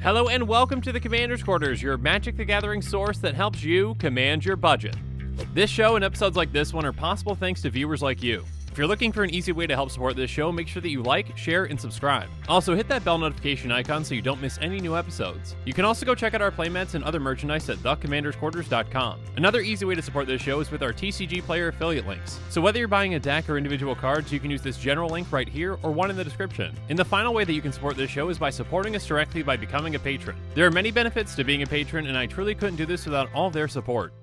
Hello and welcome to the Commander's Quarters, your Magic the Gathering source that helps you command your budget. This show and episodes like this one are possible thanks to viewers like you. If you're looking for an easy way to help support this show, make sure that you like, share, and subscribe. Also, hit that bell notification icon so you don't miss any new episodes. You can also go check out our playmats and other merchandise at thecommandersquarters.com. Another easy way to support this show is with our TCG player affiliate links. So whether you're buying a deck or individual cards, you can use this general link right here or one in the description. And the final way that you can support this show is by supporting us directly by becoming a patron. There are many benefits to being a patron, and I truly couldn't do this without all their support.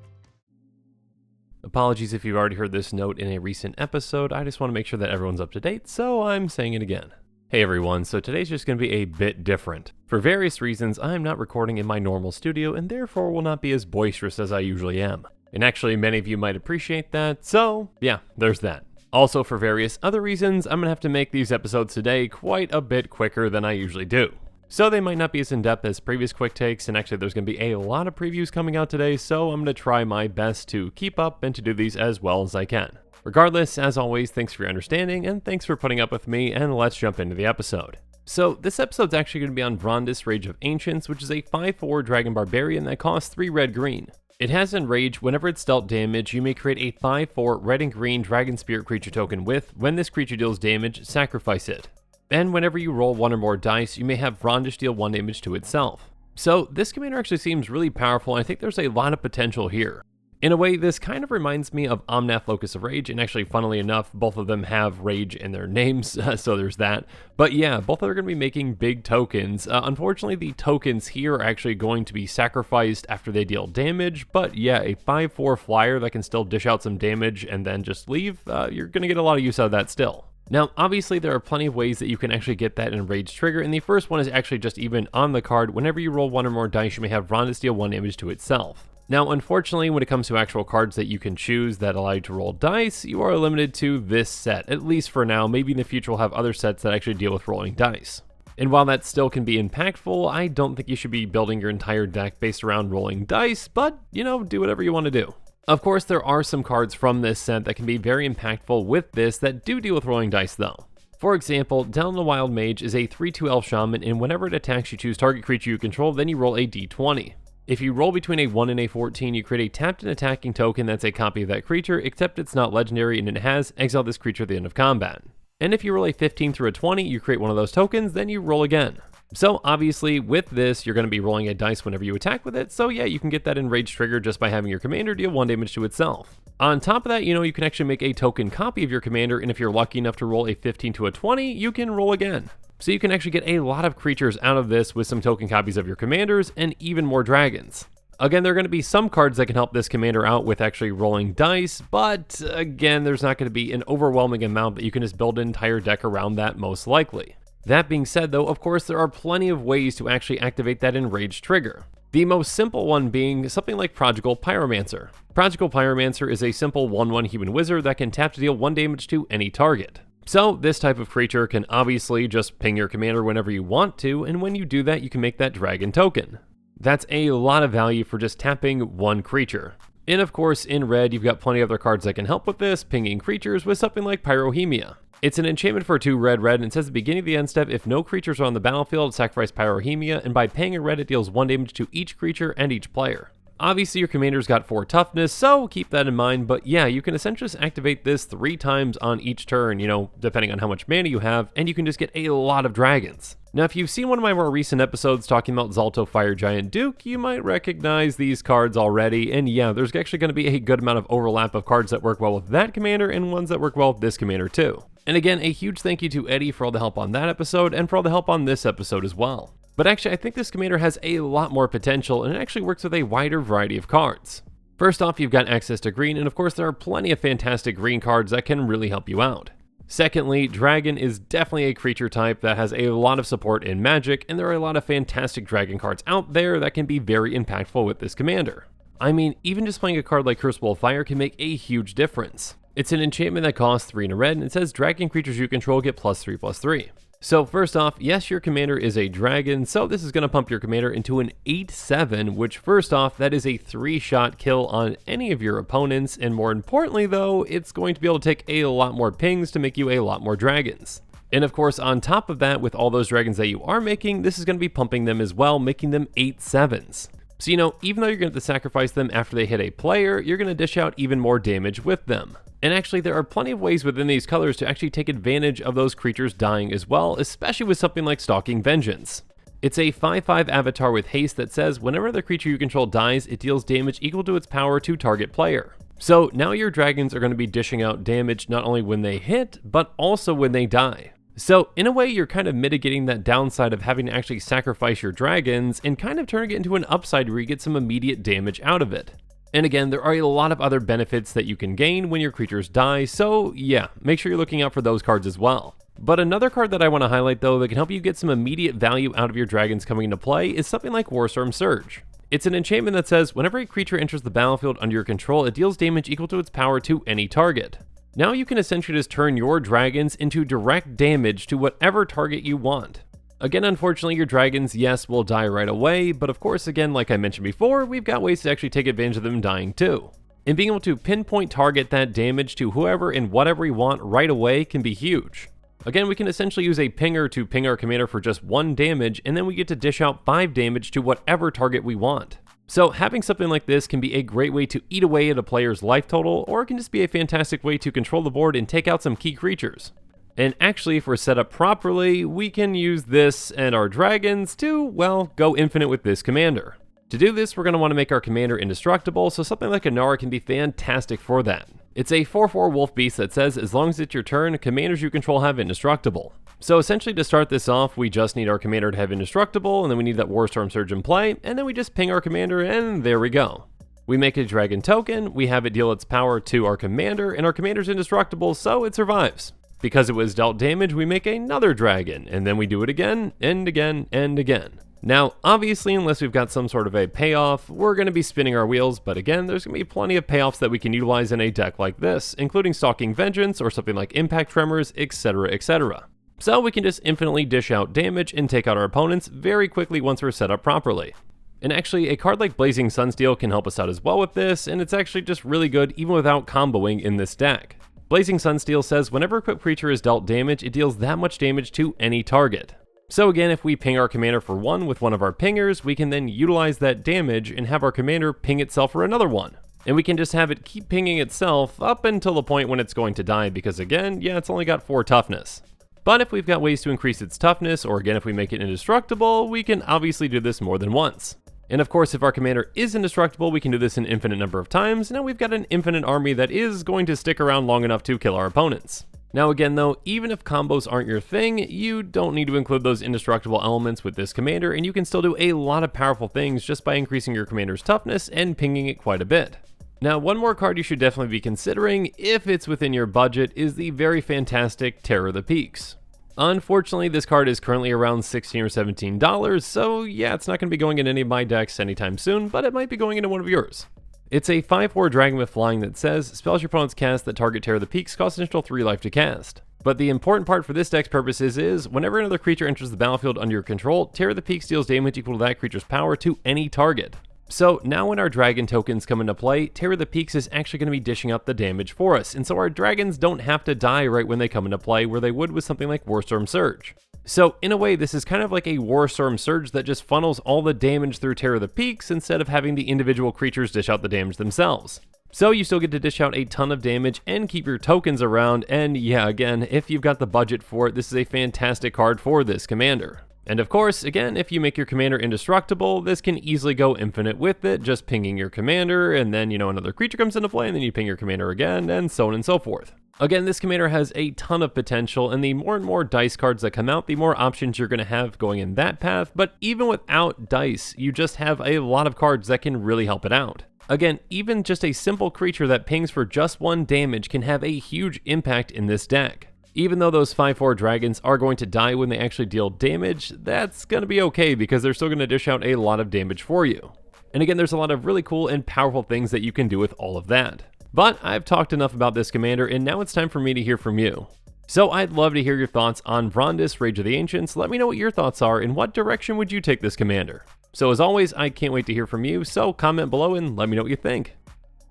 Apologies if you've already heard this note in a recent episode, I just want to make sure that everyone's up to date, so I'm saying it again. Hey everyone, so today's just going to be a bit different. For various reasons, I'm not recording in my normal studio and therefore will not be as boisterous as I usually am. And actually, many of you might appreciate that, so yeah, there's that. Also, for various other reasons, I'm going to have to make these episodes today quite a bit quicker than I usually do. So they might not be as in-depth as previous quick takes, and actually there's going to be a lot of previews coming out today, so I'm going to try my best to keep up and to do these as well as I can. Regardless, as always, thanks for your understanding, and thanks for putting up with me, and let's jump into the episode. So this episode's actually going to be on Vrondiss, Rage of Ancients, which is a 5/4 Dragon Barbarian that costs 3 red-green. It has Enrage. Whenever it's dealt damage, you may create a 5/4 red and green Dragon Spirit creature token with, when this creature deals damage, sacrifice it. And whenever you roll 1 or more dice, you may have Vrondiss deal 1 damage to itself. So this commander actually seems really powerful, and I think there's a lot of potential here. In a way, this kind of reminds me of Omnath Locus of Rage, and actually, funnily enough, both of them have Rage in their names, so there's that. But yeah, both are going to be making big tokens. Unfortunately, the tokens here are actually going to be sacrificed after they deal damage, but yeah, a 5/4 flyer that can still dish out some damage and then just leave, you're going to get a lot of use out of that still. Now, obviously, there are plenty of ways that you can actually get that Enraged trigger, and the first one is actually just even on the card. Whenever you roll 1 or more dice, you may have Vrondiss deal 1 damage to itself. Now, unfortunately, when it comes to actual cards that you can choose that allow you to roll dice, you are limited to this set, at least for now. Maybe in the future we'll have other sets that actually deal with rolling dice. And while that still can be impactful, I don't think you should be building your entire deck based around rolling dice, but, you know, do whatever you want to do. Of course, there are some cards from this set that can be very impactful with this that do deal with rolling dice though. For example, Down the Wild Mage is a 3/2 Elf Shaman, and whenever it attacks, you choose target creature you control, then you roll a d20. If you roll between a 1 and a 14, you create a tapped and attacking token that's a copy of that creature, except it's not legendary and it has exile this creature at the end of combat. And if you roll a 15 through a 20, you create one of those tokens, then you roll again. So obviously with this, you're going to be rolling a dice whenever you attack with it, so yeah, you can get that Enraged trigger just by having your commander deal 1 damage to itself. On top of that, you can actually make a token copy of your commander, and if you're lucky enough to roll a 15 to a 20, you can roll again. So you can actually get a lot of creatures out of this with some token copies of your commanders, and even more dragons. Again, there are going to be some cards that can help this commander out with actually rolling dice, but again, there's not going to be an overwhelming amount that you can just build an entire deck around that most likely. That being said though, of course there are plenty of ways to actually activate that Enraged trigger. The most simple one being something like Prodigal Pyromancer. Prodigal Pyromancer is a simple 1/1 human wizard that can tap to deal 1 damage to any target. So this type of creature can obviously just ping your commander whenever you want to, and when you do that you can make that dragon token. That's a lot of value for just tapping one creature. And of course in red you've got plenty of other cards that can help with this, pinging creatures with something like Pyrohemia. It's an enchantment for 2 red, and it says at the beginning of the end step, if no creatures are on the battlefield, sacrifice Pyrohemia, and by paying a red, it deals 1 damage to each creature and each player. Obviously, your commander's got 4 toughness, so keep that in mind, but yeah, you can essentially just activate this 3 times on each turn, depending on how much mana you have, and you can just get a lot of dragons. Now, if you've seen one of my more recent episodes talking about Zalto Fire Giant Duke, you might recognize these cards already, and yeah, there's actually going to be a good amount of overlap of cards that work well with that commander, and ones that work well with this commander too. And again, a huge thank you to Eddie for all the help on that episode, and for all the help on this episode as well. But actually, I think this commander has a lot more potential, and it actually works with a wider variety of cards. First off, you've got access to green, and of course there are plenty of fantastic green cards that can really help you out. Secondly, Dragon is definitely a creature type that has a lot of support in Magic, and there are a lot of fantastic Dragon cards out there that can be very impactful with this commander. I mean, even just playing a card like Crucible of Fire can make a huge difference. It's an enchantment that costs 3 and a red, and it says Dragon creatures you control get +3/+3. So first off, yes, your commander is a dragon, so this is going to pump your commander into an 8/7, which first off, that is a 3-shot kill on any of your opponents, and more importantly though, it's going to be able to take a lot more pings to make you a lot more dragons. And of course, on top of that, with all those dragons that you are making, this is going to be pumping them as well, making them 8/7s. So even though you're going to have to sacrifice them after they hit a player, you're going to dish out even more damage with them. And actually, there are plenty of ways within these colors to actually take advantage of those creatures dying as well, especially with something like Stalking Vengeance. It's a 5/5 avatar with haste that says whenever the creature you control dies, it deals damage equal to its power to target player. So now your dragons are going to be dishing out damage not only when they hit, but also when they die. So in a way, you're kind of mitigating that downside of having to actually sacrifice your dragons and kind of turning it into an upside where you get some immediate damage out of it. And again, there are a lot of other benefits that you can gain when your creatures die, so yeah, make sure you're looking out for those cards as well. But another card that I want to highlight though that can help you get some immediate value out of your dragons coming into play is something like Warstorm Surge. It's an enchantment that says whenever a creature enters the battlefield under your control, it deals damage equal to its power to any target. Now you can essentially just turn your dragons into direct damage to whatever target you want. Again, unfortunately, your dragons, yes, will die right away, but of course, again, like I mentioned before, we've got ways to actually take advantage of them dying too. And being able to pinpoint target that damage to whoever and whatever we want right away can be huge. Again, we can essentially use a pinger to ping our commander for just 1 damage, and then we get to dish out 5 damage to whatever target we want. So having something like this can be a great way to eat away at a player's life total, or it can just be a fantastic way to control the board and take out some key creatures. And actually, if we're set up properly, we can use this and our dragons to, well, go infinite with this commander. To do this, we're going to want to make our commander indestructible, so something like Inara can be fantastic for that. It's a 4/4 wolf beast that says as long as it's your turn, commanders you control have indestructible. So essentially to start this off, we just need our commander to have indestructible, and then we need that Warstorm Surge in play, and then we just ping our commander, and there we go. We make a dragon token, we have it deal its power to our commander, and our commander's indestructible, so it survives. Because it was dealt damage, we make another dragon, and then we do it again, and again, and again. Now, obviously, unless we've got some sort of a payoff, we're going to be spinning our wheels, but again, there's going to be plenty of payoffs that we can utilize in a deck like this, including Stalking Vengeance or something like Impact Tremors, etc, etc. So we can just infinitely dish out damage and take out our opponents very quickly once we're set up properly. And actually, a card like Blazing Sunsteel can help us out as well with this, and it's actually just really good even without comboing in this deck. Blazing Sunsteel says whenever a equipped creature is dealt damage, it deals that much damage to any target. So again, if we ping our commander for 1 with one of our pingers, we can then utilize that damage and have our commander ping itself for another 1. And we can just have it keep pinging itself up until the point when it's going to die, because again, yeah, it's only got 4 toughness. But if we've got ways to increase its toughness, or again, if we make it indestructible, we can obviously do this more than once. And of course, if our commander is indestructible, we can do this an infinite number of times. Now we've got an infinite army that is going to stick around long enough to kill our opponents. Now again though, even if combos aren't your thing, you don't need to include those indestructible elements with this commander, and you can still do a lot of powerful things just by increasing your commander's toughness and pinging it quite a bit. Now, one more card you should definitely be considering, if it's within your budget, is the very fantastic Terror of the Peaks. Unfortunately, this card is currently around $16 or $17, so yeah, it's not going to be going in any of my decks anytime soon, but it might be going into one of yours. It's a 5/4 dragon with flying that says, spells your opponents cast that target Terror of the Peaks cost an additional 3 life to cast. But the important part for this deck's purposes is, whenever another creature enters the battlefield under your control, Terror of the Peaks deals damage equal to that creature's power to any target. So now when our dragon tokens come into play, Terror of the Peaks is actually going to be dishing out the damage for us, and so our dragons don't have to die right when they come into play where they would with something like Warstorm Surge. So in a way, this is kind of like a Warstorm Surge that just funnels all the damage through Terror of the Peaks instead of having the individual creatures dish out the damage themselves. So you still get to dish out a ton of damage and keep your tokens around, and yeah, again, if you've got the budget for it, this is a fantastic card for this commander. And of course, again, if you make your commander indestructible, this can easily go infinite with it, just pinging your commander, and then, another creature comes into play, and then you ping your commander again, and so on and so forth. Again, this commander has a ton of potential, and the more and more dice cards that come out, the more options you're going to have going in that path, but even without dice, you just have a lot of cards that can really help it out. Again, even just a simple creature that pings for just 1 damage can have a huge impact in this deck. Even though those 5/4 dragons are going to die when they actually deal damage, that's going to be okay because they're still going to dish out a lot of damage for you. And again, there's a lot of really cool and powerful things that you can do with all of that. But I've talked enough about this commander, and now it's time for me to hear from you. So I'd love to hear your thoughts on Vrondiss, Rage of the Ancients. Let me know what your thoughts are and what direction would you take this commander. So as always, I can't wait to hear from you, so comment below and let me know what you think.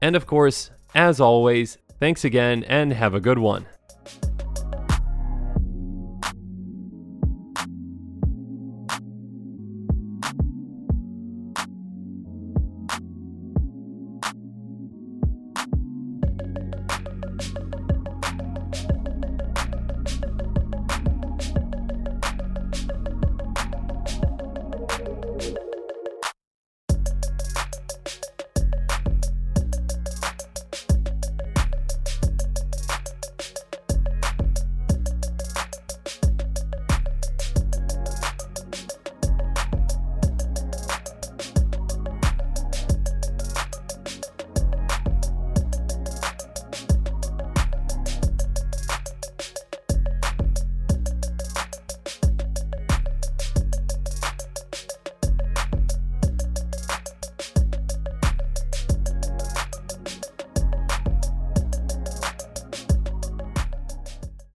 And of course, as always, thanks again and have a good one.